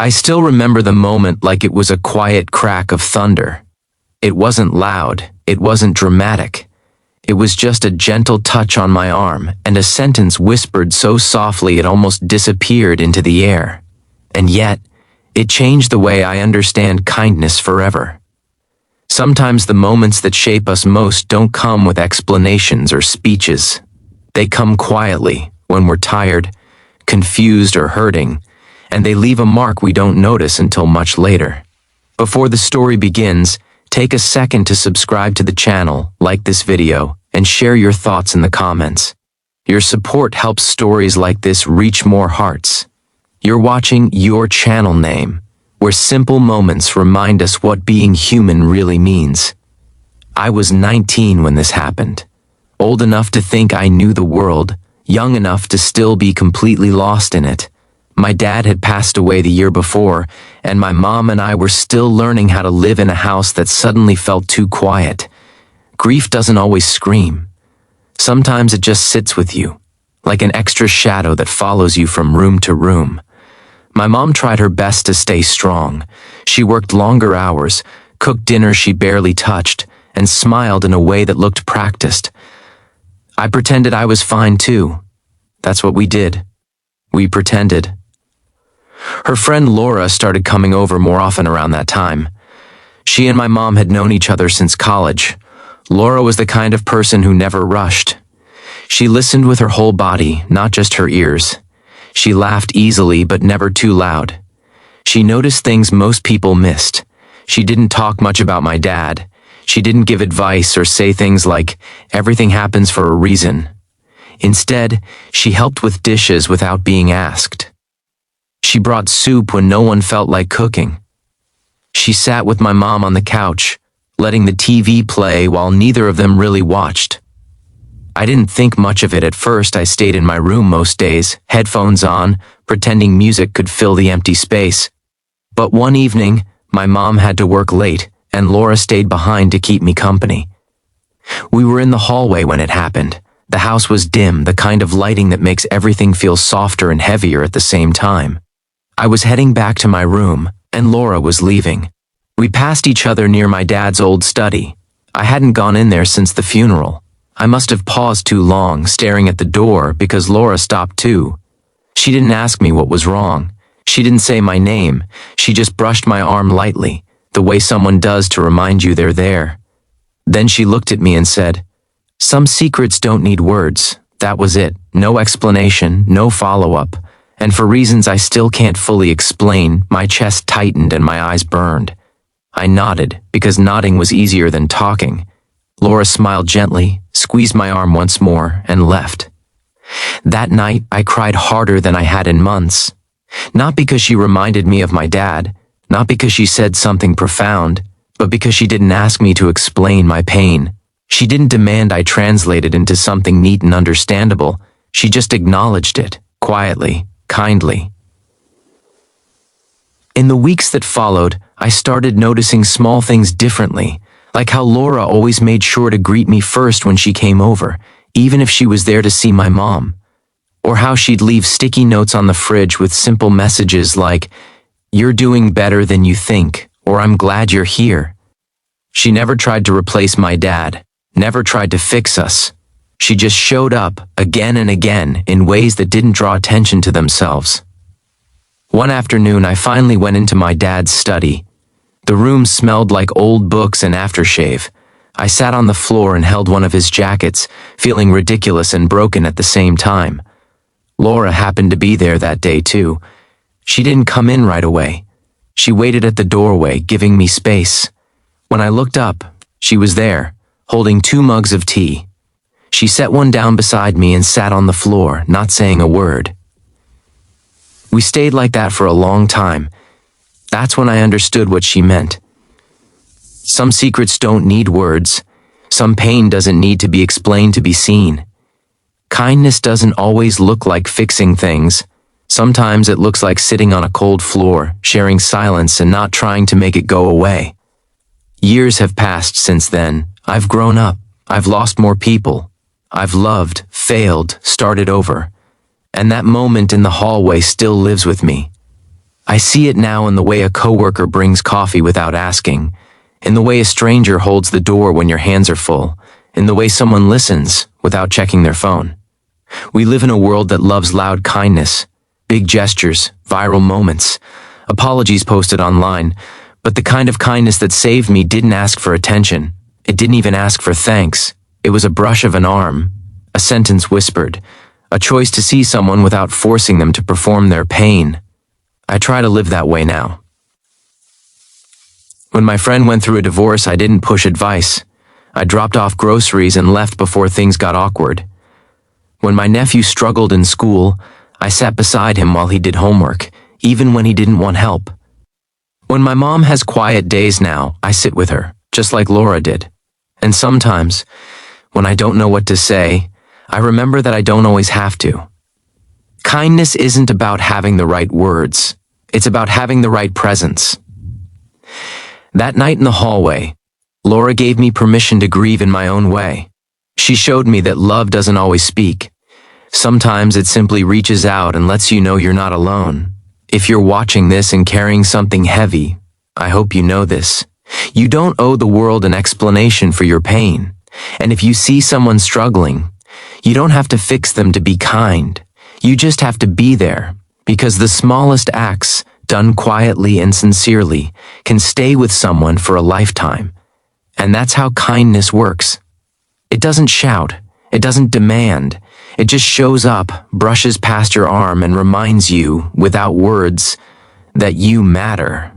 I still remember the moment like it was a quiet crack of thunder. It wasn't loud, it wasn't dramatic. It was just a gentle touch on my arm and a sentence whispered so softly it almost disappeared into the air. And yet, it changed the way I understand kindness forever. Sometimes the moments that shape us most don't come with explanations or speeches. They come quietly, when we're tired, confused, or hurting, and they leave a mark we don't notice until much later. Before the story begins, take a second to subscribe to the channel, like this video, and share your thoughts in the comments. Your support helps stories like this reach more hearts. You're watching Your Channel Name, where simple moments remind us what being human really means. I was 19 when this happened. Old enough to think I knew the world, young enough to still be completely lost in it. My dad had passed away the year before, and my mom and I were still learning how to live in a house that suddenly felt too quiet. Grief doesn't always scream. Sometimes it just sits with you, like an extra shadow that follows you from room to room. My mom tried her best to stay strong. She worked longer hours, cooked dinner she barely touched, and smiled in a way that looked practiced. I pretended I was fine too. That's what we did. We pretended. Her friend Laura started coming over more often around that time. She and my mom had known each other since college. Laura was the kind of person who never rushed. She listened with her whole body, not just her ears. She laughed easily but never too loud. She noticed things most people missed. She didn't talk much about my dad. She didn't give advice or say things like, "Everything happens for a reason." Instead, she helped with dishes without being asked. She brought soup when no one felt like cooking. She sat with my mom on the couch, letting the TV play while neither of them really watched. I didn't think much of it at first. I stayed in my room most days, headphones on, pretending music could fill the empty space. But one evening, my mom had to work late, and Laura stayed behind to keep me company. We were in the hallway when it happened. The house was dim, the kind of lighting that makes everything feel softer and heavier at the same time. I was heading back to my room, and Laura was leaving. We passed each other near my dad's old study. I hadn't gone in there since the funeral. I must have paused too long, staring at the door, because Laura stopped too. She didn't ask me what was wrong. She didn't say my name. She just brushed my arm lightly, the way someone does to remind you they're there. Then she looked at me and said, "Some secrets don't need words." That was it. No explanation, no follow-up. And for reasons I still can't fully explain, my chest tightened and my eyes burned. I nodded, because nodding was easier than talking. Laura smiled gently, squeezed my arm once more, and left. That night, I cried harder than I had in months. Not because she reminded me of my dad, not because she said something profound, but because she didn't ask me to explain my pain. She didn't demand I translate it into something neat and understandable. She just acknowledged it, quietly, kindly. In the weeks that followed, I started noticing small things differently, like how Laura always made sure to greet me first when she came over, even if she was there to see my mom. Or how she'd leave sticky notes on the fridge with simple messages like, "You're doing better than you think," or "I'm glad you're here." She never tried to replace my dad, never tried to fix us. She just showed up, again and again, in ways that didn't draw attention to themselves. One afternoon, I finally went into my dad's study. The room smelled like old books and aftershave. I sat on the floor and held one of his jackets, feeling ridiculous and broken at the same time. Laura happened to be there that day too. She didn't come in right away. She waited at the doorway, giving me space. When I looked up, she was there, holding 2 mugs of tea. She set one down beside me and sat on the floor, not saying a word. We stayed like that for a long time. That's when I understood what she meant. Some secrets don't need words. Some pain doesn't need to be explained to be seen. Kindness doesn't always look like fixing things. Sometimes it looks like sitting on a cold floor, sharing silence and not trying to make it go away. Years have passed since then. I've grown up. I've lost more people. I've loved, failed, started over. And that moment in the hallway still lives with me. I see it now in the way a coworker brings coffee without asking, in the way a stranger holds the door when your hands are full, in the way someone listens without checking their phone. We live in a world that loves loud kindness, big gestures, viral moments, apologies posted online, but the kind of kindness that saved me didn't ask for attention. It didn't even ask for thanks. It was a brush of an arm, a sentence whispered, a choice to see someone without forcing them to perform their pain. I try to live that way now. When my friend went through a divorce, I didn't push advice. I dropped off groceries and left before things got awkward. When my nephew struggled in school, I sat beside him while he did homework, even when he didn't want help. When my mom has quiet days now, I sit with her, just like Laura did. And sometimes, when I don't know what to say, I remember that I don't always have to. Kindness isn't about having the right words. It's about having the right presence. That night in the hallway, Laura gave me permission to grieve in my own way. She showed me that love doesn't always speak. Sometimes it simply reaches out and lets you know you're not alone. If you're watching this and carrying something heavy, I hope you know this. You don't owe the world an explanation for your pain. And if you see someone struggling, you don't have to fix them to be kind. You just have to be there, because the smallest acts, done quietly and sincerely, can stay with someone for a lifetime. And that's how kindness works. It doesn't shout. It doesn't demand. It just shows up, brushes past your arm, and reminds you, without words, that you matter.